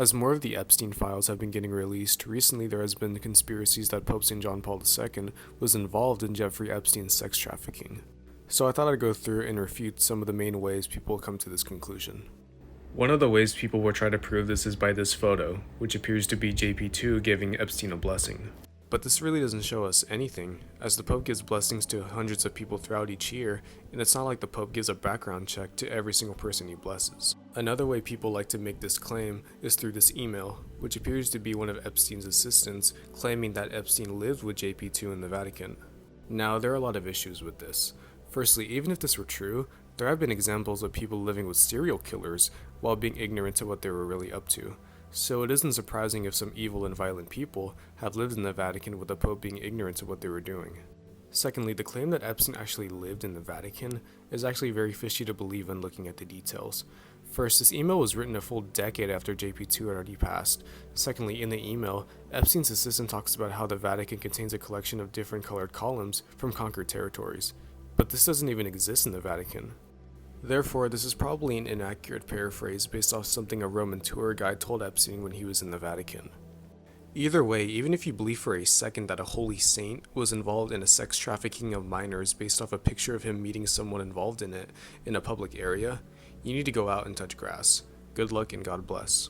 As more of the Epstein files have been getting released, recently there has been conspiracies that Pope St. John Paul II was involved in Jeffrey Epstein's sex trafficking. So I thought I'd go through and refute some of the main ways people come to this conclusion. One of the ways people will try to prove this is by this photo, which appears to be jp2 giving Epstein a blessing. But this really doesn't show us anything, as the Pope gives blessings to hundreds of people throughout each year, and it's not like the Pope gives a background check to every single person he blesses. Another way people like to make this claim is through this email, which appears to be one of Epstein's assistants claiming that Epstein lived with jp2 in the Vatican. Now, there are a lot of issues with this. Firstly, even if this were true, there have been examples of people living with serial killers while being ignorant to what they were really up to. So it isn't surprising if some evil and violent people have lived in the Vatican with the Pope being ignorant to what they were doing. Secondly, the claim that Epstein actually lived in the Vatican is actually very fishy to believe when looking at the details. First, this email was written a full decade after jp2 had already passed. Secondly, in the email, Epstein's assistant talks about how the Vatican contains a collection of different colored columns from conquered territories. But this doesn't even exist in the Vatican. Therefore, this is probably an inaccurate paraphrase based off something a Roman tour guide told Epstein when he was in the Vatican. Either way, even if you believe for a second that a holy saint was involved in a sex trafficking of minors based off a picture of him meeting someone involved in it in a public area, you need to go out and touch grass. Good luck and God bless.